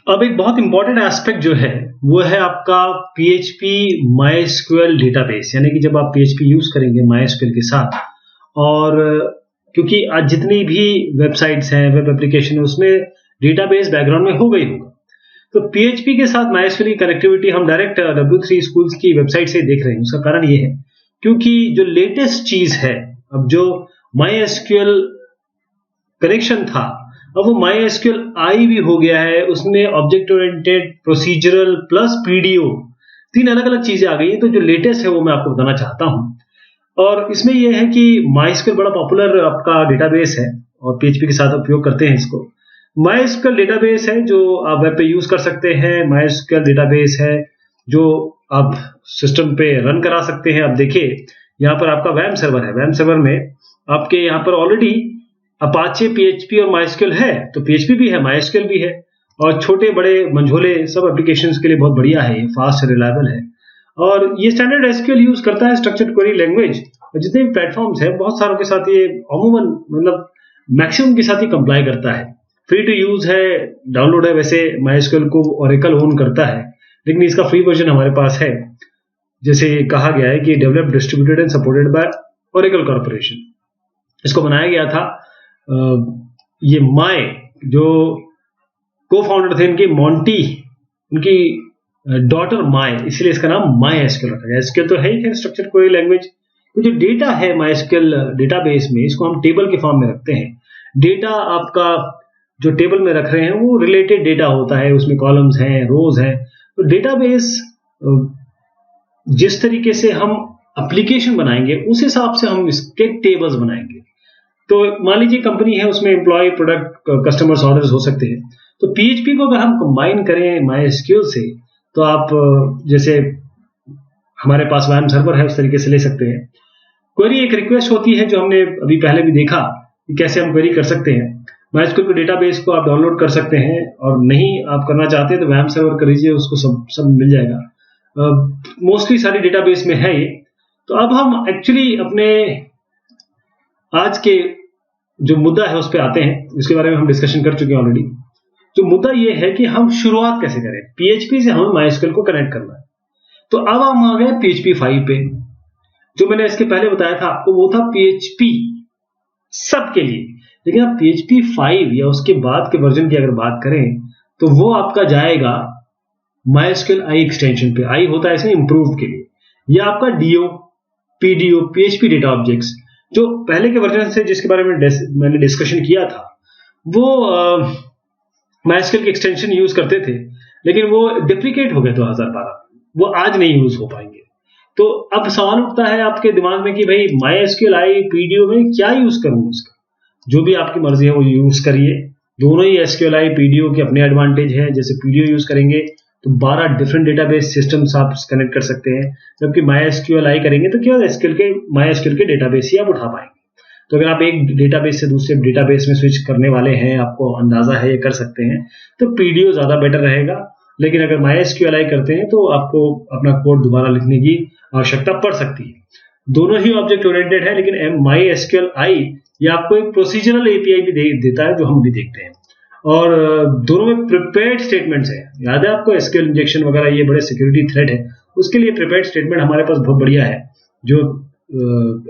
अब एक बहुत इंपॉर्टेंट एस्पेक्ट जो है वो है आपका PHP MySQL डेटाबेस, यानी कि जब आप PHP यूज करेंगे MySQL के साथ, और क्योंकि आज जितनी भी वेबसाइट्स हैं, वेब एप्लीकेशन है, उसमें डेटाबेस बैकग्राउंड में हो गई होगा। तो PHP के साथ MySQL की कनेक्टिविटी हम डायरेक्ट W3 स्कूल्स की वेबसाइट से देख रहे हैं। उसका कारण ये है क्योंकि जो लेटेस्ट चीज है, अब जो MySQL कनेक्शन था, अब वो MySQL आई भी हो गया है। उसमें object oriented, procedural plus PDO, तीन अलग अलग चीजें आ गई हैं। तो जो लेटेस्ट है वो मैं आपको बताना चाहता हूं। और इसमें यह है कि MySQL बड़ा पॉपुलर आपका डेटाबेस है और PHP के साथ उपयोग करते हैं इसको। MySQL डेटाबेस है जो आप वेब पे यूज कर सकते हैं। MySQL डेटाबेस है जो आप सिस्टम पे रन करा सकते हैं। अब देखिए यहाँ पर आपका वैम सर्वर है। वैम सर्वर में आपके यहाँ पर ऑलरेडी अपाचे, PHP और MySQL है, तो PHP भी है, MySQL भी है, और छोटे बड़े मंझोले सब एप्लीकेशंस के लिए बहुत बढ़िया है, ये फास्ट रिलायबल है। और ये स्टैंडर्ड SQL यूज करता है, स्ट्रक्चर्ड क्वेरी लैंग्वेज। और जितने भी प्लेटफॉर्म्स हैं बहुत सारों के साथ ये अमूमन मतलब मैक्सिमम के साथ ही कंप्लाई करता है। फ्री टू यूज है, डाउनलोड है। वैसे MySQL को Oracle ओन करता है, लेकिन इसका फ्री वर्जन हमारे पास है। जैसे कहा गया है कि developed, distributed and supported by Oracle corporation. इसको बनाया गया था ये माय जो को फाउंडर थे इनके, मॉन्टी, उनकी डॉटर माय, इसलिए इसका नाम MySQL रखा गया। SQL तो है ही, स्ट्रक्चर्ड क्वेरी लैंग्वेज। तो जो डेटा है MySQL डेटाबेस में, इसको हम टेबल के फॉर्म में रखते हैं। डेटा आपका जो टेबल में रख रहे हैं वो रिलेटेड डेटा होता है, उसमें कॉलम्स हैं, रोज हैं। तो डेटाबेस जिस तरीके से हम एप्लीकेशन बनाएंगे उस हिसाब से हम इसके टेबल्स बनाएंगे। तो मान लीजिए कंपनी है, उसमें एम्प्लॉय, प्रोडक्ट, कस्टमर्स, ऑर्डर्स हो सकते हैं। तो PHP को अगर हम कंबाइन करें MySQL से, तो आप जैसे हमारे पास वैम सर्वर है उस तरीके से ले सकते हैं। क्वेरी एक रिक्वेस्ट होती है जो हमने अभी पहले भी देखा कि कैसे हम क्वेरी कर सकते हैं। MySQL के डेटाबेस को आप डाउनलोड कर सकते हैं, और नहीं आप करना चाहते हैं तो वैम सर्वर कर लीजिए, उसको सब मिल जाएगा। मोस्टली सारी डेटाबेस में है ये। तो अब हम एक्चुअली अपने आज के जो मुद्दा है उस पर आते हैं। इसके बारे में हम डिस्कशन कर चुके हैं ऑलरेडी। जो मुद्दा ये है कि हम शुरुआत कैसे करें। PHP से हमें MySQL को कनेक्ट करना है। तो अब हम आ गए PHP 5 पे। जो मैंने इसके पहले बताया था आपको वो था PHP सबके लिए, लेकिन आप PHP 5 या उसके बाद के वर्जन की अगर बात करें तो वो आपका जाएगा MySQL आई एक्सटेंशन पे। आई होता है इसमें इम्प्रूव के लिए। या आपका DO, PDO, PHP data objects, जो पहले के वर्जन से जिसके बारे में मैंने डिस्कशन किया था, वो MySQL की एक्सटेंशन यूज करते थे, लेकिन वो डिप्रिकेट हो गए 2012। वो आज नहीं यूज हो पाएंगे। तो अब सवाल उठता है आपके दिमाग में कि भाई MySQL आई PDO में क्या यूज करूं इसका। जो भी आपकी मर्जी है वो यूज करिए। दोनों ही SQL आई PDO के अपने एडवांटेज है। जैसे PDO यूज करेंगे तो 12 डिफरेंट डेटाबेस सिस्टम्स आप कनेक्ट कर सकते हैं, जबकि MySQL आई करेंगे तो केवल MySQL के डेटाबेस ही आप उठा पाएंगे। तो अगर आप एक डेटाबेस से दूसरे डेटाबेस में स्विच करने वाले हैं, आपको अंदाजा है, ये कर सकते हैं, तो PDO ज्यादा बेटर रहेगा। लेकिन अगर MySQL आई करते हैं तो आपको अपना कोड दोबारा लिखने की आवश्यकता पड़ सकती है। दोनों ही ऑब्जेक्ट ओरिएंटेड है, लेकिन MySQL आई ये आपको एक प्रोसीजरल API भी देता है, जो हम भी देखते हैं। और दोनों में प्रिपेयर्ड स्टेटमेंट्स है। याद है आपको SQL इंजेक्शन वगैरह, ये बड़े सिक्योरिटी थ्रेट है, उसके लिए प्रिपेयर्ड स्टेटमेंट हमारे पास बहुत बढ़िया है, जो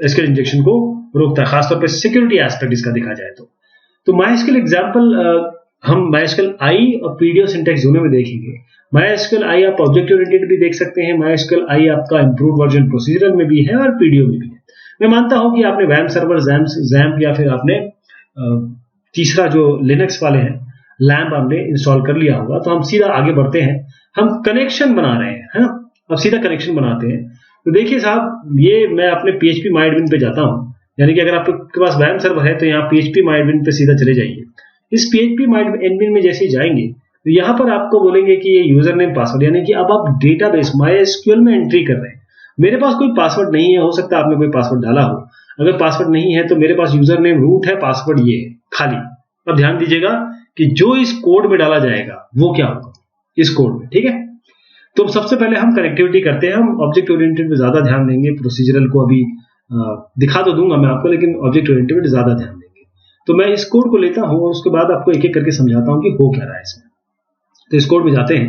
SQL इंजेक्शन को रोकता है, खासतौर पे सिक्योरिटी एस्पेक्ट इसका देखा जाए तो MySQL एग्जांपल हम MySQL आई और PDO सिंटैक्स दोनों में देखेंगे। MySQL आई आप ऑब्जेक्ट ओरिएंटेड भी देख सकते हैं। MySQL आई आपका इंप्रूव वर्जन प्रोसीजरल में भी है और PDO में भी है। मैं मानता हूं कि आपने वैम सर्वर, XAMPP या फिर आपने तीसरा जो लिनक्स वाले हैं लैम्प आपने इंस्टॉल कर लिया होगा। तो हम सीधा आगे बढ़ते हैं। हम कनेक्शन बना रहे हैं, है ना। अब सीधा कनेक्शन बनाते हैं। तो देखिए साहब, ये मैं अपने PHP MyAdmin पे जाता हूं, यानी कि अगर आपके पास वैम सर्वर है तो यहाँ PHP MyAdmin पे सीधा चले जाइए। इस PHP MyAdmin में जैसे ही जाएंगे तो यहाँ पर आपको बोलेंगे कि ये यूजर नेम पासवर्ड, यानी कि अब आप डेटाबेस MySQL में एंट्री कर रहे हैं। मेरे पास कोई पासवर्ड नहीं है, हो सकता है आपने कोई पासवर्ड डाला हो। अगर पासवर्ड नहीं है तो मेरे पास यूजर नेम रूट है, पासवर्ड ये है खाली। अब ध्यान दीजिएगा कि जो इस कोड में डाला जाएगा वो क्या होगा इस कोड में, ठीक है। तो सबसे पहले हम कनेक्टिविटी करते हैं। हम ऑब्जेक्ट ओरिएंटेड पे ज्यादा ध्यान देंगे, प्रोसीजरल को अभी दिखा तो दूंगा मैं आपको, लेकिन ऑब्जेक्ट ओरिएंटेड पे ज्यादा ध्यान देंगे। तो मैं इस कोड को लेता हूं और उसके बाद आपको एक एक करके समझाता हूं कि हो क्या रहा है इसमें। तो इस कोड में जाते हैं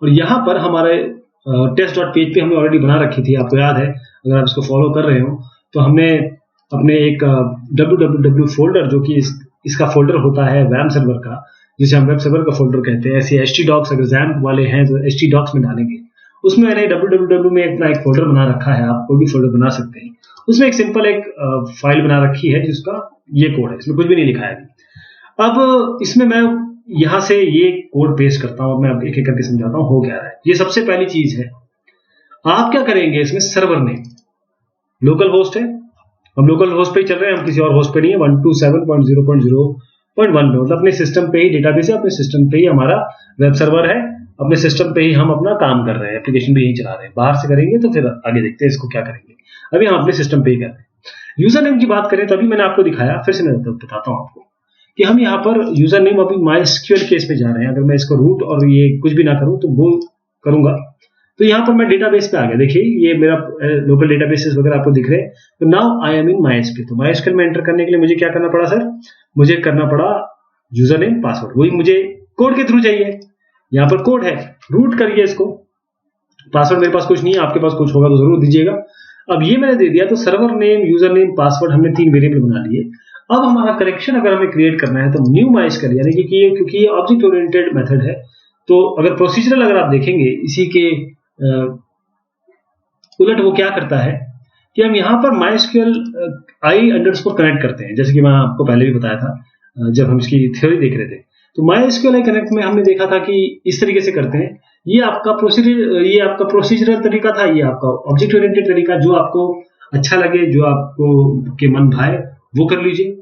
और यहाँ पर हमारे test.php हमने ऑलरेडी बना रखी थी, आपको याद है, अगर आप इसको फॉलो कर रहे हो तो हमने अपने एक www फोल्डर, जो कि इसका फोल्डर होता है वैम सर्वर का, जिसे हम वेब सर्वर का फोल्डर कहते हैं। ऐसे htdocs अगर XAMPP वाले हैं तो htdocs में डालेंगे, उसमें मैंने www में अपना एक फोल्डर बना रखा है, आप कोई भी फोल्डर बना सकते हैं। उसमें एक सिंपल एक फाइल बना रखी है जिसका ये कोड है, इसमें कुछ भी नहीं लिखा है। अब इसमें मैं यहाँ से ये कोड पेस्ट करता हूँ, मैं एक एक करके समझाता हूँ हो क्या रहा है। ये सबसे पहली चीज है, आप क्या करेंगे, इसमें सर्वर नेम लोकल होस्ट है, हम लोकल होस्ट पे ही चल रहे हैं, हम किसी और होस्ट पे नहीं है। 127.0.0.1 पे, मतलब अपने सिस्टम पे ही डेटाबेस है, अपने सिस्टम पे ही हमारा वेब सर्वर है, अपने सिस्टम पे ही हम अपना काम कर रहे हैं, एप्लीकेशन भी यही चला रहे हैं। बाहर से करेंगे तो फिर आगे देखते हैं इसको क्या करेंगे, अभी हम अपने सिस्टम पे ही कर रहे हैं। यूजर नेम की बात करें तो अभी मैंने आपको दिखाया, फिर से मैं बताता हूँ आपको कि हम यहाँ पर यूजर नेम अभी MySQL केस में जा रहे हैं। अगर मैं इसको रूट और ये कुछ भी ना करूँ तो वो करूंगा तो यहाँ पर मैं डेटाबेस पे आ गया। देखिए ये मेरा लोकल डेटाबेसेस वगैरह आपको दिख रहे हैं। तो now I am in MySQL। तो MySQL में एंटर करने के लिए मुझे क्या करना पड़ा सर, मुझे करना पड़ा यूजर नेम पासवर्ड, वही मुझे कोड के थ्रू चाहिए। यहाँ पर कोड है, रूट करिए इसको। पासवर्ड मेरे पास कुछ नहीं है, आपके पास कुछ होगा तो जरूर दीजिएगा। अब ये मैंने दे दिया, तो server name, user name, password हमने 3 वेरिएबल बना लिए। अब हमारा कनेक्शन अगर हमें क्रिएट करना है तो न्यू MySQL, यानी क्योंकि ये ऑब्जेक्ट ओरिएंटेड मेथड है, तो अगर प्रोसीजरल अगर आप देखेंगे इसी के उलट वो क्या करता है कि हम यहाँ पर MySQL i_ कनेक्ट करते हैं, जैसे कि मैं आपको पहले भी बताया था जब हम इसकी थ्योरी देख रहे थे। तो MySQL i कनेक्ट में हमने देखा था कि इस तरीके से करते हैं। ये आपका प्रोसीजरल तरीका था, ये आपका ऑब्जेक्ट ओरिएंटेड तरीका, जो आपको अच्छा लगे, जो आपको के मन भाए वो कर लीजिए,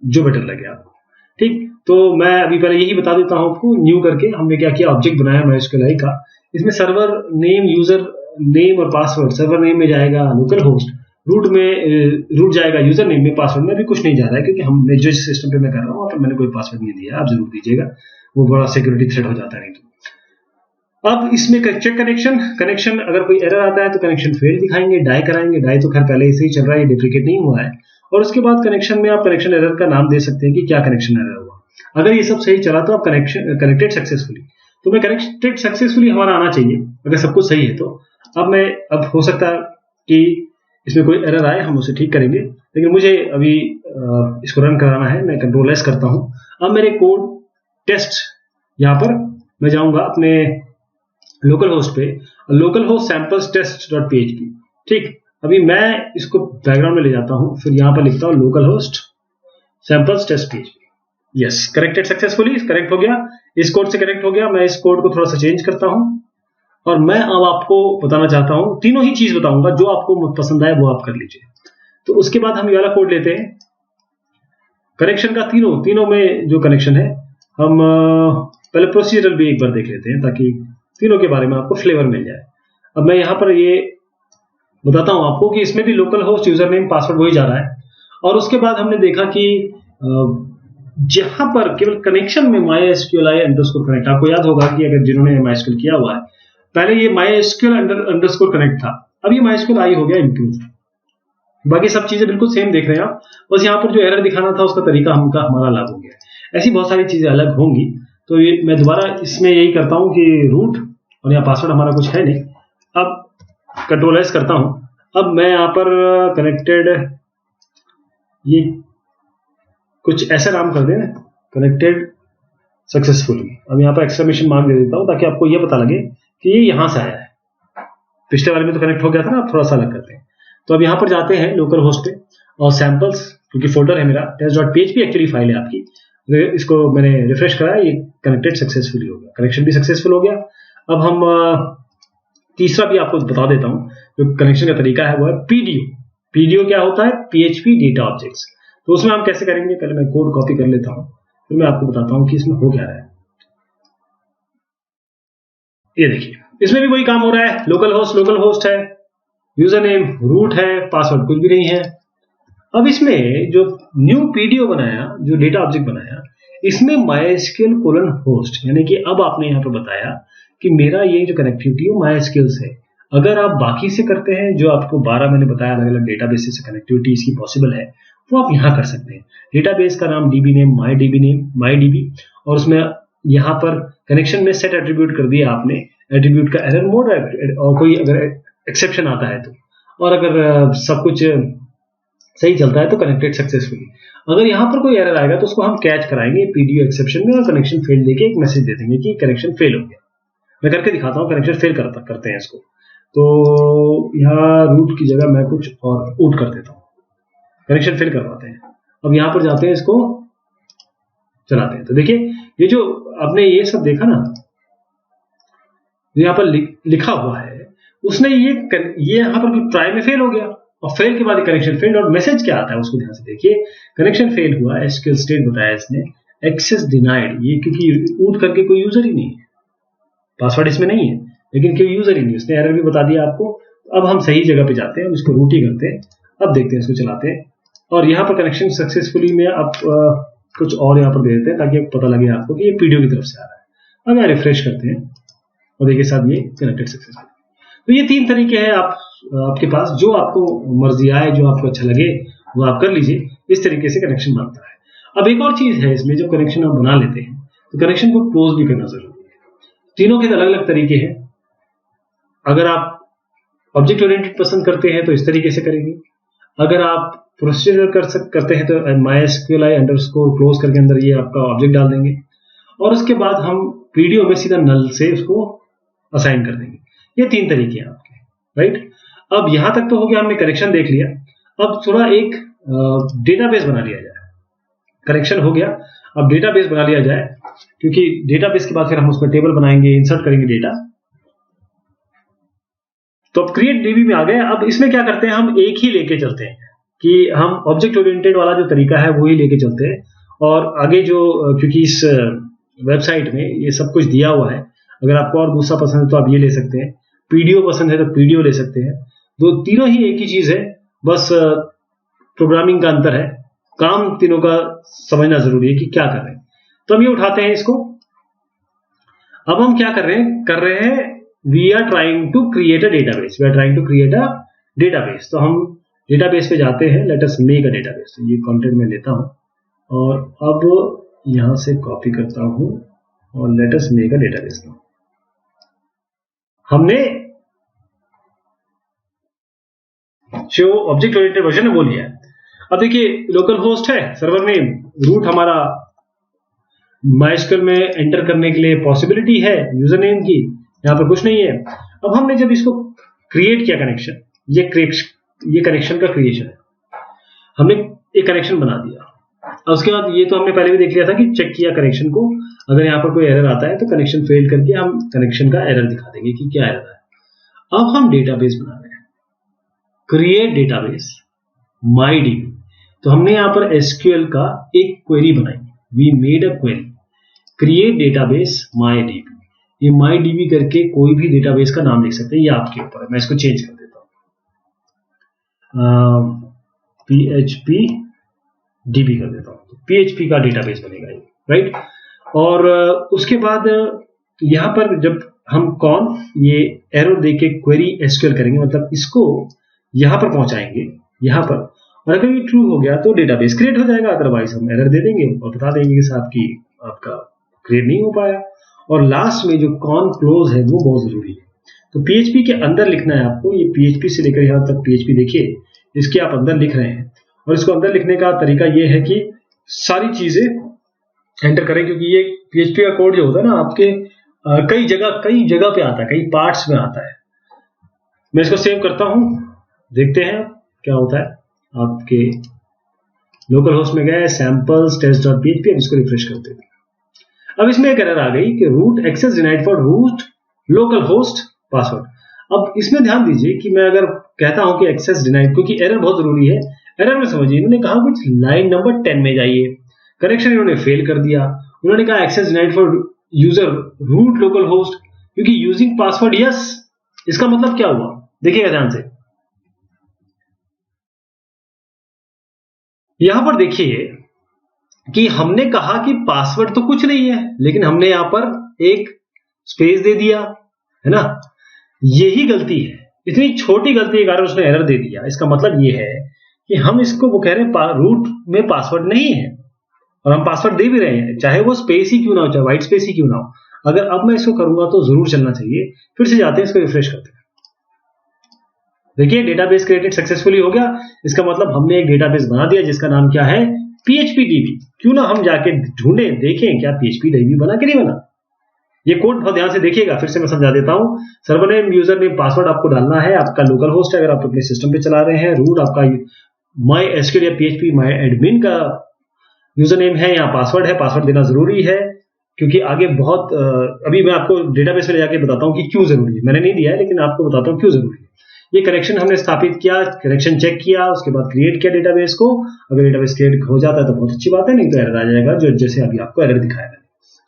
जो बेटर लगे आपको। ठीक, तो मैं अभी पहले यही बता देता हूं आपको, न्यू करके हमने क्या किया, ऑब्जेक्ट बनाया MySQL i का। इसमें सर्वर नेम, यूजर नेम और पासवर्ड, सर्वर नेम में जाएगा लोकल होस्ट, रूट जाएगा यूजर नेम में, पासवर्ड में अभी कुछ नहीं जा रहा है क्योंकि हमने जिस सिस्टम पे मैं कर रहा हूँ वहां पर मैंने कोई पासवर्ड नहीं दिया, आप जरूर दीजिएगा, वो बड़ा सिक्योरिटी थ्रेट हो जाता है नहीं तो। अब इसमें चेक कनेक्शन अगर कोई एरर आता है तो कनेक्शन फेल दिखाएंगे, डाई कराएंगे। डाई तो खैर पहले से ही चल रहा है, ये डिप्लीकेट नहीं हुआ है। और उसके बाद कनेक्शन में आप कनेक्शन एरर का नाम दे सकते हैं कि क्या कनेक्शन एरर हुआ। अगर ये सब सही चला तो आप कनेक्टेड सक्सेसफुली, तो मैं कनेक्टेड सक्सेसफुली हमारा आना चाहिए अगर सब कुछ सही है। तो अब हो सकता है कि इसमें कोई एरर आए, हम उसे ठीक करेंगे, लेकिन मुझे अभी इसको रन कराना है। मैं Ctrl+S करता हूं। अब मेरे कोड टेस्ट, यहां पर मैं जाऊंगा अपने लोकल होस्ट पे, लोकल होस्ट सैंपल्स टेस्ट.php। ठीक, अभी मैं इसको बैकग्राउंड में ले जाता हूं, फिर यहां पर लिखता हूं local host samples test. Yes, corrected successfully, correct हो गया, इस कोड से करेक्ट हो गया। मैं इस कोड को थोड़ा सा चेंज करता हूं और मैं अब आपको बताना चाहता हूं, तीनों ही चीज बताऊंगा, जो आपको पसंद आए वो आप कर लीजिए। तो उसके बाद हम ये वाला कोड लेते हैं, कनेक्शन का तीनों में जो कनेक्शन है, हम पहले प्रोसीजरल भी एक बार देख लेते हैं ताकि तीनों के बारे में आपको फ्लेवर मिल जाए। अब मैं यहां पर ये बताता हूं आपको कि इसमें भी local host, user name, password वही जा रहा है। और उसके बाद हमने देखा कि जहां पर केवल कनेक्शन में MySQL i_ कनेक्ट, आपको याद होगा कि अगर जिन्होंने MySQL किया हुआ है, पहले ये MySQL _ कनेक्ट था, अब ये MySQL i हो गया इंक्लूड। बाकी सब चीजें बिल्कुल सेम देख रहे हैं आप, बस यहाँ पर जो एरर दिखाना था उसका तरीका हमारा अलग हो गया। ऐसी बहुत सारी चीजें अलग होंगी। तो ये मैं दोबारा इसमें यही करता हूं कि रूट और यहाँ पासवर्ड हमारा कुछ है नहीं। अब Ctrl+S करता हूं। अब मैं यहाँ पर कनेक्टेड, ये कुछ ऐसा नाम कर दें, कनेक्टेड सक्सेसफुली। अब यहाँ पर एक्सक्लेमेशन मार्क दे देता हूं ताकि आपको ये पता लगे कि ये यहां से आया है। पिछले वाले में तो कनेक्ट हो गया था ना, अब थोड़ा सा अलग करते हैं। तो अब यहाँ पर जाते हैं लोकल होस्ट पे और सैंपल्स, क्योंकि फोल्डर है मेरा test.php एक्चुअली फाइल है आपकी, इसको मैंने रिफ्रेश कराया, ये कनेक्टेड सक्सेसफुली हो गया, कनेक्शन भी सक्सेसफुल हो गया। अब हम तीसरा भी आपको बता देता हूं, जो कनेक्शन का तरीका है वो है PDO क्या होता है, PHP डेटा ऑब्जेक्ट्स। तो उसमें हम कैसे करेंगे, पहले मैं कोड कॉपी कर लेता हूं, फिर मैं आपको बताता हूं कि इसमें हो क्या रहा है। ये देखिए, इसमें भी वही काम हो रहा है, लोकल होस्ट है, यूजर नेम रूट है, पासवर्ड कुछ भी नहीं है। अब इसमें जो न्यू PDO बनाया, जो डेटा ऑब्जेक्ट बनाया, इसमें MySQL होस्ट, यानी कि अब आपने यहाँ पर बताया कि मेरा ये जो कनेक्टिविटी है MySQL से। अगर आप बाकी से करते हैं, जो आपको 12 मैंने बताया अलग अलग डेटाबेस से कनेक्टिविटी इसकी पॉसिबल है, वो आप यहाँ कर सकते हैं। डेटाबेस का नाम DB नेम, MyDB, और उसमें यहाँ पर कनेक्शन में सेट एट्रीब्यूट कर दिया आपने, एट्रीब्यूट का एरर मोड और कोई अगर एक्सेप्शन आता है तो, और अगर सब कुछ सही चलता है तो कनेक्टेड सक्सेसफुली। अगर यहाँ पर कोई एरर आएगा तो उसको हम कैच कराएंगे पीडीओ एक्सेप्शन में और कनेक्शन फेल देके एक मैसेज दे देंगे कि कनेक्शन फेल हो गया। मैं करके दिखाता हूँ, कनेक्शन फेल करते हैं इसको। तो यहाँ रूट की जगह मैं कुछ और आउट कर देता हूँ, कनेक्शन फेल करवाते हैं। अब यहाँ पर जाते हैं, इसको चलाते हैं। तो देखिए ये जो आपने ये सब देखा ना, यहाँ पर लिखा हुआ है, उसने ये यहाँ पर ट्राई में फेल हो गया और फेल के बाद कनेक्शन फेल और मैसेज क्या आता है उसको ध्यान से देखिए। कनेक्शन फेल हुआ, एसक्यूएल स्टेट बताया इसने, एक्सेस डिनाइड, ये क्योंकि आउट करके कोई यूजर ही नहीं है, पासवर्ड इसमें नहीं है लेकिन कोई यूजर ही नहीं, उसने एरर भी बता दिया आपको। अब हम सही जगह पे जाते हैं, उसको रूट ही करते हैं। अब देखते हैं, इसको चलाते हैं और यहाँ पर कनेक्शन सक्सेसफुली में आप कुछ और यहाँ पर दे देते हैं ताकि पता लगे आपको कि ये पीडीओ की तरफ से आ रहा है। अब यहाँ रिफ्रेश करते हैं और देखिए साथ ये कनेक्टेड सक्सेसफुली। तो ये 3 तरीके हैं आपके पास, जो आपको मर्जी आए, जो आपको अच्छा लगे वो आप कर लीजिए। इस तरीके से कनेक्शन बनता है। अब एक और चीज है इसमें, जब कनेक्शन आप बना लेते हैं तो कनेक्शन को क्लोज भी करना जरूरी है। तीनों के अलग अलग तरीके हैं। अगर आप ऑब्जेक्ट ओरिएंटेड पसंद करते हैं तो इस तरीके से करेंगे। अगर आप प्रोसीजर करते हैं तो MySQLi अंडरस्कोर क्लोज करके अंदर ये आपका ऑब्जेक्ट डाल देंगे और उसके बाद हम पीडीओ में सीधा नल से उसको असाइन कर देंगे। ये 3 तरीके हैं आपके, राइट। अब यहां तक तो हो गया, हमने कनेक्शन देख लिया। अब थोड़ा एक डेटाबेस बना लिया जाए। कनेक्शन हो गया, अब डेटाबेस बना लिया जाए, क्योंकि डेटाबेस के बाद फिर हम उसमें टेबल बनाएंगे, इंसर्ट करेंगे डेटा। तो अब क्रिएट डीबी में आ गए। अब इसमें क्या करते हैं, हम एक ही लेके चलते हैं कि हम ऑब्जेक्ट ओरिएंटेड वाला जो तरीका है वो ही लेके चलते हैं। और आगे जो, क्योंकि इस वेबसाइट में ये सब कुछ दिया हुआ है, अगर आपको और दूसरा पसंद है तो आप ये ले सकते हैं, पीडीओ पसंद है तो पीडीओ ले सकते हैं। तीनों ही एक ही चीज है, बस प्रोग्रामिंग का अंतर है। काम तीनों का समझना जरूरी है कि क्या कर रहे हैं। तो हम ये उठाते हैं इसको। अब हम क्या कर रहे हैं we are trying to create a database. तो हम डेटाबेस पे जाते हैं, let us make a database. ये कंटेंट में लेता हूं और अब यहां से कॉपी करता हूं और late us make a database. हमने जो ऑब्जेक्ट ओरिएंटेड वर्जन है वो लिया है। अब देखिए लोकल होस्ट है, सर्वर नेम, रूट हमारा MySQL में एंटर करने के लिए पॉसिबिलिटी है यूजर नेम की, यहां पर कुछ नहीं है। अब हमने जब इसको क्रिएट किया कनेक्शन, ये कनेक्शन का क्रिएशन है, हमने एक कनेक्शन बना दिया। अब उसके बाद ये तो हमने पहले भी देख लिया था कि चेक किया कनेक्शन को, अगर यहाँ पर कोई एरर आता है तो कनेक्शन फेल करके हम कनेक्शन का एरर दिखा देंगे कि क्या एरर है। अब हम डेटाबेस बना रहे हैं, क्रिएट डेटाबेस MyDB। तो हमने यहाँ पर SQL का एक क्वेरी बनाई, we made a query create database MyDB। ये MyDB करके कोई भी डेटाबेस का नाम लिख सकते हैं, ये आपके ऊपर है। मैं इसको चेंज कर देता हूँ, PHP DB कर देता हूँ, तो PHP का डेटाबेस बनेगा ये, राइट। और उसके बाद यहाँ पर जब हम ये एरो देके क्वेरी SQL करेंगे, मतलब इसको यहाँ पर पहुंचाएंगे यहाँ पर, और अगर ये ट्रू हो गया तो डेटाबेस क्रिएट हो जाएगा, अदरवाइज हम एरर दे देंगे और बता देंगे कि साहब की आपका क्रिएट नहीं हो पाया। और लास्ट में जो कॉन क्लोज है वो बहुत जरूरी है। तो PHP के अंदर लिखना है आपको, ये PHP से लेकर यहाँ तक PHP देखिए, इसके आप अंदर लिख रहे हैं और इसको अंदर लिखने का तरीका ये है कि सारी चीजें एंटर करें, क्योंकि ये PHP का कोड जो होता है ना आपके कई जगह पे आता है, कई पार्ट्स में आता है। मैं इसको सेव करता हूं, देखते हैं क्या होता है। आपके लोकल होस्ट में गए, सैंपल्स test.php, इसको रिफ्रेश करते हैं। अब इसमें एक एरर आ गई कि root access denied for root local host password. अब इसमें ध्यान दीजिए कि मैं अगर कहता हूं कि एक्सेस डिनाइड, क्योंकि एरर बहुत जरूरी है, एरर में समझिए इन्होंने कहा कुछ लाइन नंबर 10 में जाइए, कनेक्शन इन्होंने फेल कर दिया। उन्होंने कहा access denied for user root local host, क्योंकि यूजिंग पासवर्ड यस। इसका मतलब क्या हुआ, देखिएगा ध्यान से। यहां पर देखिए कि हमने कहा कि पासवर्ड तो कुछ नहीं है, लेकिन हमने यहां पर एक स्पेस दे दिया, है ना। यही गलती है, इतनी छोटी गलती के कारण उसने एरर दे दिया। इसका मतलब यह है कि हम इसको, वो कह रहे हैं रूट में पासवर्ड नहीं है और हम पासवर्ड दे भी रहे हैं, चाहे वो स्पेस ही क्यों ना हो, चाहे व्हाइट स्पेस ही क्यों ना हो। अगर अब मैं इसको करूंगा तो जरूर चलना चाहिए। फिर से जाते हैं, इसको रिफ्रेश करते हैं। देखिए डेटाबेस क्रिएटेड सक्सेसफुली हो गया। इसका मतलब हमने एक डेटाबेस बना दिया जिसका नाम क्या है, PHPDB। क्यों ना हम जाके ढूंढें, देखें क्या PHPDB बना कि नहीं बना। ये कोड बहुत ध्यान से देखिएगा, फिर से मैं समझा देता हूं। Server name, user name, password आपको डालना है। आपका लोकल होस्ट है अगर आप अपने सिस्टम पे चला रहे हैं। रूट आपका MySQL या PHP MyAdmin का यूजर नेम है या पासवर्ड है। पासवर्ड देना जरूरी है क्योंकि आगे बहुत अभी मैं आपको डेटाबेस में ले जाके बताता हूं कि क्यों जरूरी है। मैंने नहीं दिया है लेकिन आपको बताता हूं क्यों जरूरी है। ये कनेक्शन हमने स्थापित किया, कनेक्शन चेक किया, उसके बाद क्रिएट किया डेटाबेस को। अगर डेटाबेस क्रिएट हो जाता है तो बहुत अच्छी बात है, नहीं तो एरर आ जाएगा, जो जैसे अभी आपको एरर दिखाया है।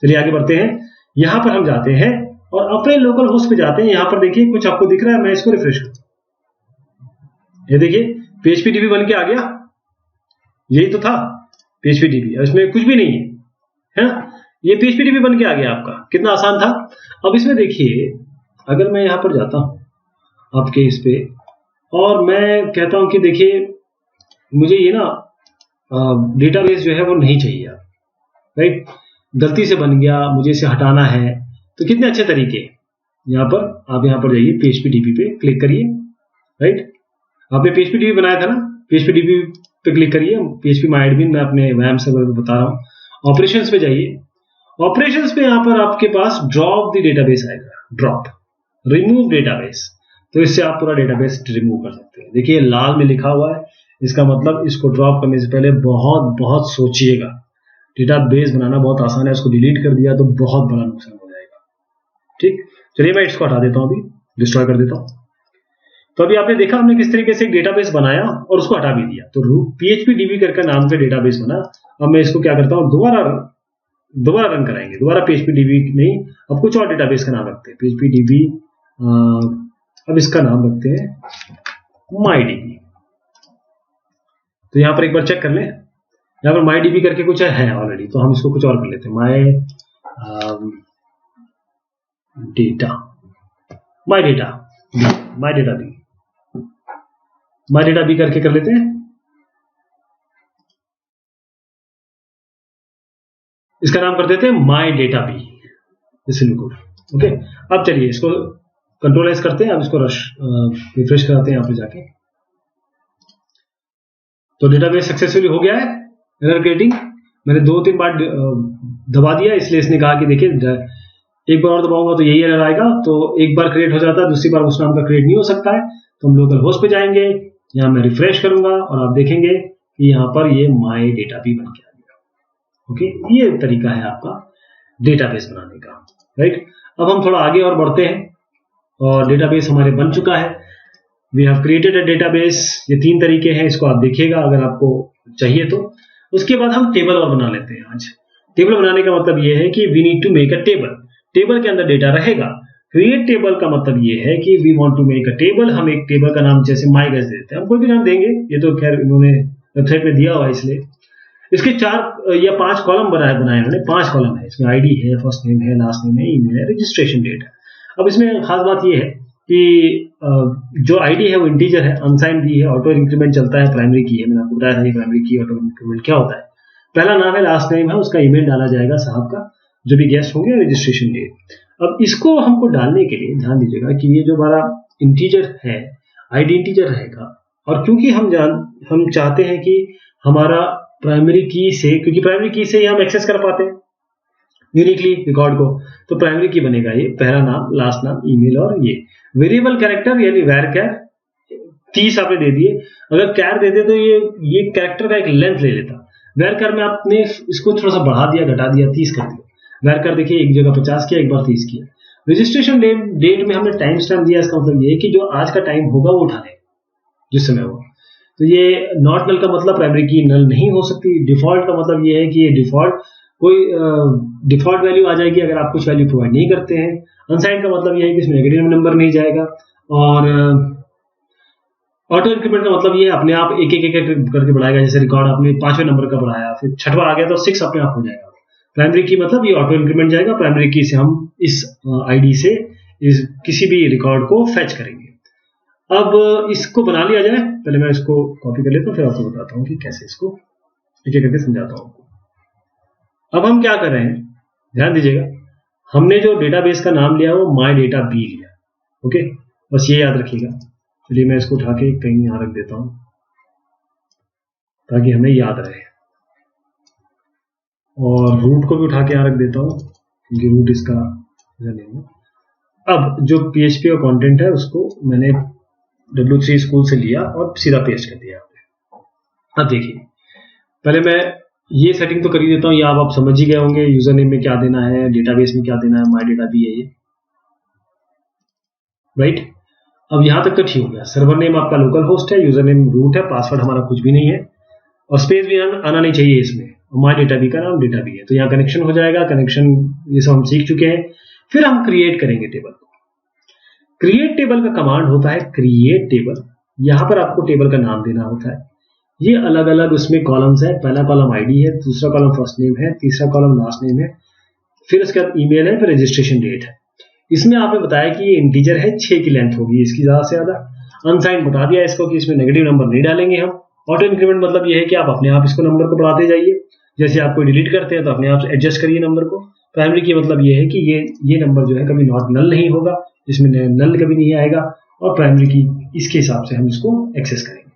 चलिए आगे बढ़ते हैं। यहां पर हम जाते हैं और अपने लोकल होस्ट पे जाते हैं। यहां पर देखिए कुछ आपको दिख रहा है, मैं इसको रिफ्रेश करता हूं। ये देखिए PHPDB बन के आ गया, यही तो था PHPDB। इसमें कुछ भी नहीं है ना, ये PHPDB बन के आ गया आपका। कितना आसान था। अब इसमें देखिए अगर मैं यहां पर जाता हूं आपके इस पे और मैं कहता हूं कि देखिए मुझे ये ना डेटाबेस जो है वो नहीं चाहिए, राइट, गलती से बन गया, मुझे इसे हटाना है, तो कितने अच्छे तरीके। यहां पर आप यहां पर जाइए, PHPDB पे क्लिक करिए, राइट, आपने PHPDB बनाया था ना, PHPDB पे क्लिक करिए। PHP MyAdmin मैं अपने WAM सर्वर पे बता रहा हूं। ऑपरेशंस पे जाइए, ऑपरेशंस पे यहां पर आपके पास ड्रॉप द डेटाबेस आएगा, ड्रॉप रिमूव डेटाबेस। तो इससे आप पूरा डेटाबेस रिमूव कर सकते हैं। देखिए लाल में लिखा हुआ है, इसका मतलब इसको ड्रॉप करने से पहले बहुत बहुत सोचिएगा। डेटाबेस बनाना बहुत आसान है, उसको डिलीट कर दिया तो बहुत बड़ा नुकसान हो जाएगा। ठीक, चलिए मैं इसको हटा देता हूं, अभी डिस्ट्रॉय कर देता हूं। तो अभी आपने देखा हमने किस तरीके से एक डेटाबेस बनाया और उसको हटा भी दिया। तो PHPDB करके नाम से डेटाबेस बना। अब मैं इसको क्या करता हूं, दोबारा रन कराएंगे। दोबारा PHPDB नहीं, अब कुछ और डेटाबेस का नाम रखते हैं, PHPDB। अब इसका नाम रखते हैं MyDB। तो यहां पर एक बार चेक कर लें, यहां पर MyDB करके कुछ है ऑलरेडी, तो हम इसको कुछ और कर लेते हैं, MyDataB करके कर लेते हैं। इसका नाम कर देते हैं MyDataB। ओके, अब चलिए इसको कंट्रोल एस करते हैं। अब इसको रिफ्रेश कराते हैं यहाँ पे जाके। तो डेटाबेस सक्सेसफुली हो गया है। एरर क्रिएटिंग मैंने 2-3 बार दबा दिया, इसलिए इसने कहा कि देखिए एक बार और दबाऊंगा तो यही एरर आएगा। तो एक बार क्रिएट हो जाता है, दूसरी बार उस नाम का क्रिएट नहीं हो सकता है। तो हम लोकल होस्ट पे जाएंगे, यहाँ मैं रिफ्रेश करूंगा और आप देखेंगे कि यहाँ पर ये MyDataB बन के आ गया। ओके, ये तरीका है आपका डेटाबेस बनाने का, राइट। अब हम थोड़ा आगे और बढ़ते हैं और डेटाबेस हमारे बन चुका है। We have created a database. ये 3 तरीके हैं, इसको आप देखिएगा अगर आपको चाहिए तो। उसके बाद हम टेबल और बना लेते हैं। आज टेबल बनाने का मतलब ये है कि we need to make a table. Table के अंदर डेटा रहेगा। क्रिएट टेबल का मतलब ये है कि we want to make a table. हम एक टेबल का नाम जैसे MyGuess देते हैं, हम कोई भी नाम देंगे, ये तो खैर इन्होंने वेबसाइट में दिया हुआ है, इसलिए इसके 4 या 5 कॉलम बनाए उन्होंने। 5 कॉलम है इसमें, ID है, फर्स्ट नेम है, लास्ट नेम है, ईमेल है, रजिस्ट्रेशन डेट है। अब इसमें खास बात यह है कि जो ID है वो इंटीजर है, अनसाइंड की है, ऑटो इंक्रीमेंट चलता है, प्राइमरी की है। मैंने आपको बताया था ये प्राइमरी की, ऑटो इंक्रीमेंट क्या होता है। पहला नाम है, लास्ट नेम है, उसका ईमेल डाला जाएगा साहब का, जो भी गेस्ट होंगे, रजिस्ट्रेशन डेट। अब इसको हमको डालने के लिए ध्यान दीजिएगा कि ये जो हमारा इंटीजर है, ID इंटीजर रहेगा। और क्योंकि हम चाहते हैं कि हमारा प्राइमरी की से, क्योंकि प्राइमरी की से ही हम एक्सेस कर पाते हैं यूनिकली रिकॉर्ड को, तो प्राइमरी की बनेगा ये पहला नाम, लास्ट नाम, ईमेल और ये वेरिएबल कैरेक्टर यानी varchar 30 आपने दे दिए। अगर कैर देते तो ये कैरेक्टर का एक लेंथ ले लेता। varchar में आपने इसको थोड़ा सा बढ़ा दिया, घटा दिया, 30 कर दिया। varchar देखिए एक जगह 50 किया, एक बार 30 किया। रजिस्ट्रेशन डेट में हमने टाइम स्टैम्प दिया। इसका मतलब ये कि जो आज का टाइम होगा वो उठा लेगा जिस समय हो। तो ये नॉट नल का मतलब प्राइमरी की नल नहीं हो सकती। डिफॉल्ट का मतलब ये है कि ये डिफॉल्ट कोई डिफॉल्ट वैल्यू आ जाएगी अगर आप कुछ वैल्यू प्रोवाइड नहीं करते हैं। अनसाइंड का मतलब ये है कि इसमें नेगेटिव नंबर नहीं जाएगा। और ऑटो इंक्रीमेंट का मतलब ये अपने आप एक करके बढ़ाएगा। जैसे रिकॉर्ड आपने 5वें नंबर का बढ़ाया, फिर 6वां आ गया तो 6 अपने आप हो जाएगा। प्राइमरी की मतलब ये ऑटो इंक्रीमेंट जाएगा। प्राइमरी की से हम इस ID से किसी भी रिकॉर्ड को फेच करेंगे। अब इसको बना लिया जाए, पहले मैं इसको कॉपी कर लेता हूँ, फिर आपको बताता हूँ कि कैसे इसको एक एक करके समझाता हूँ। अब हम क्या कर रहे हैं, ध्यान दीजिएगा। हमने जो डेटाबेस का नाम लिया वो माई डेटा बी लिया। ओके, बस ये याद रखिएगा। चलिए मैं इसको उठा के कहीं यहाँ रख देता हूँ ताकि हमें याद रहे, और रूट को भी उठा के यहाँ रख देता हूँ क्योंकि रूट इसका नेम है। अब जो PHP का कंटेंट है उसको मैंने W3 स्कूल से लिया और सीधा पेस्ट कर दिया। अब देखिए, पहले मैं ये सेटिंग तो कर ही देता हूँ, या आप समझ ही गए होंगे यूजर नेम में क्या देना है, डेटाबेस में क्या देना है, माई डेटा भी है ये, राइट। अब यहां तक तो ठीक हो गया। सर्वर नेम आपका लोकल होस्ट है, यूजर नेम रूट है, पासवर्ड हमारा कुछ भी नहीं है, और स्पेस भी आना नहीं चाहिए इसमें। माई डेटा बी का नाम डेटा बी है, तो यहाँ कनेक्शन हो जाएगा। कनेक्शन ये सब हम सीख चुके हैं। फिर हम क्रिएट करेंगे टेबल को। क्रिएट टेबल का कमांड होता है क्रिएट टेबल। यहां पर आपको टेबल का नाम देना होता है। ये अलग अलग उसमें कॉलम्स है। पहला कॉलम आईडी है, दूसरा कॉलम फर्स्ट नेम है, तीसरा कॉलम लास्ट नेम है, फिर उसके बाद ईमेल है, फिर रजिस्ट्रेशन डेट है। इसमें आपने बताया कि ये इंटीजर है, 6 की लेंथ होगी इसकी, ज्यादा से ज्यादा। अनसाइंड बता दिया इसको कि इसमें नेगेटिव नंबर नहीं डालेंगे हम। ऑटो इंक्रीमेंट मतलब ये है कि आप अपने आप इसको नंबर को बढ़ाते जाइए। जैसे आप कोई डिलीट करते हैं तो अपने आप एडजस्ट करिए नंबर को। प्राइमरी की मतलब ये है कि ये नंबर जो है कभी नॉट नल नहीं होगा, इसमें नल कभी नहीं आएगा, और प्राइमरी की इसके हिसाब से हम इसको एक्सेस करेंगे।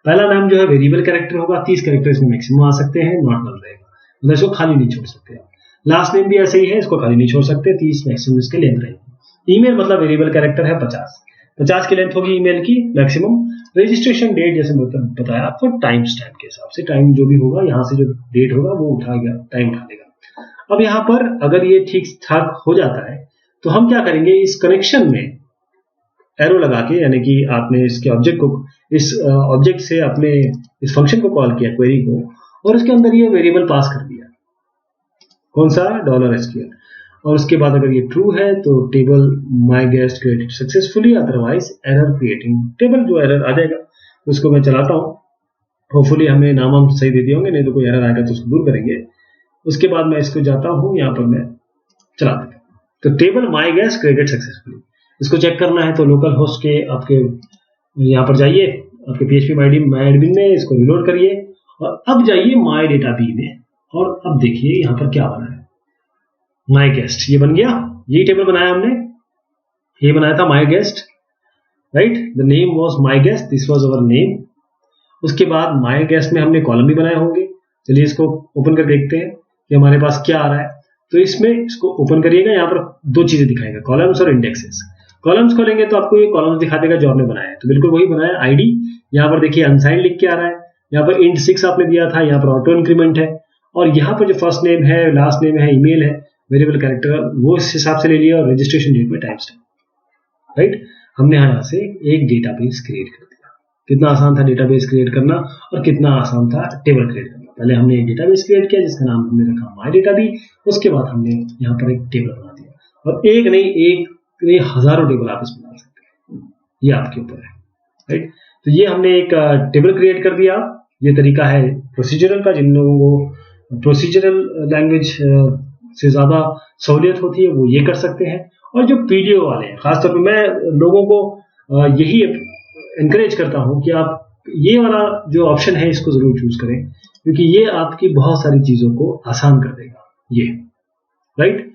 पहला नाम जो है वेरिएबल कैरेक्टर होगा, 30 कैरेक्टर इसमें मैक्सिमम आ सकते हैं, नॉट नल रहेगा, मतलब इसको खाली नहीं छोड़ सकते आप। लास्ट नेम भी ऐसे ही है, इसको खाली नहीं छोड़ सकते, 30 मैक्सिमम इसके लेंथ रहेगी। ईमेल मतलब वेरिएबल कैरेक्टर है 50 की लेंथ होगी ईमेल की मैक्सिमम। रजिस्ट्रेशन डेट जैसे बताया आपको, टाइम स्टैम्प के हिसाब से, टाइम जो भी होगा यहाँ से जो डेट होगा वो उठाएगा, टाइम उठा लेगा। अब यहाँ पर अगर ये ठीक ठाक हो जाता है तो हम क्या करेंगे, इस कनेक्शन में एरो लगा के, यानी कि आपने इसके ऑब्जेक्ट को, इस ऑब्जेक्ट से अपने इस फंक्शन को कॉल किया, क्वेरी को, और उसके अंदर ये वेरिएबल पास कर दिया, कौन सा, $SQL। और उसके बाद अगर ये ट्रू है तो table my guest created successfully, otherwise error creating table, जो एरर आ जाएगा उसको मैं चलाता हूँ। होपफुली हमें नाम हम सही दे दिए होंगे, नहीं तो कोई एरर आएगा तो उसको दूर करेंगे। उसके बाद मैं इसको जाता हूँ, यहाँ पर मैं चला देता हूँ, तो table my guest created successfully. इसको चेक करना है तो लोकल होस्ट के आपके यहाँ पर जाइए, आपके PHP माई एडमिन में, इसको रिलोड करिए, और अब जाइए माई डेटा बी में, और अब देखिए यहाँ पर क्या बना है, माई गेस्ट, ये बन गया। यही टेबल बनाया हमने, ये बनाया था my guest, right. The name was my guest, this was our name. उसके बाद माई गेस्ट में हमने कॉलम भी बनाए होंगे। चलिए इसको ओपन कर देखते हैं कि हमारे पास क्या आ रहा है। तो इसमें इसको ओपन करिएगा, यहाँ पर 2 चीजें दिखाएगा, कॉलम्स और इंडेक्सेस। कॉलम्स खोलेंगे तो आपको ये कॉलम्स दिखा देगा जो आपने बनाया है, तो बिल्कुल वही बनाया। आईडी यहाँ पर देखिए अनसाइंड लिख के आ रहा है, यहाँ पर int 6 आपने दिया था, यहाँ पर ऑटो इंक्रीमेंट है, और यहाँ पर जो फर्स्ट नेम है, लास्ट नेम है, ईमेल है, वेरिएबल कैरेक्टर वो इस हिसाब से ले लिया, और रजिस्ट्रेशन डेट में टाइम स्टैम्प, राइट। हमने यहाँ से एक डेटाबेस क्रिएट कर दिया। कितना आसान था डेटाबेस क्रिएट करना, और कितना आसान था टेबल क्रिएट करना। पहले हमने एक डेटाबेस क्रिएट किया जिसका नाम हमने रखा माई डेटा बी, उसके बाद हमने यहाँ पर एक टेबल बना दिया, और एक नहीं हजारों टेबल आप इसमें बना सकते हैं, ये आपके ऊपर है, राइट। तो ये हमने एक टेबल क्रिएट कर दिया। ये तरीका है प्रोसीजरल का। जिन लोगों को प्रोसीजरल लैंग्वेज से ज्यादा सहूलियत होती है वो ये कर सकते हैं। और जो पीडीओ वाले हैं, खासतौर पर मैं लोगों को यही एनकरेज करता हूं कि आप ये वाला जो ऑप्शन है इसको जरूर चूज करें, क्योंकि ये आपकी बहुत सारी चीजों को आसान कर देगा, ये, राइट।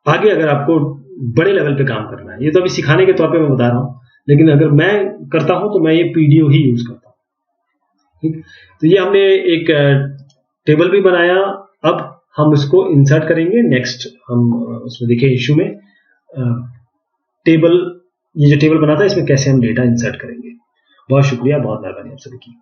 आगे अगर आपको बड़े लेवल पे काम करना है, ये तो अभी सिखाने के तौर पे मैं बता रहा हूं, लेकिन अगर मैं करता हूं तो मैं ये पीडीओ ही यूज करता हूं, ठीक। तो ये हमने एक टेबल भी बनाया। अब हम इसको इंसर्ट करेंगे। नेक्स्ट हम उसमें देखिए इशू में टेबल, ये जो टेबल बना था इसमें कैसे हम डेटा इंसर्ट करेंगे। बहुत शुक्रिया, बहुत मेहरबानी आप सभी की।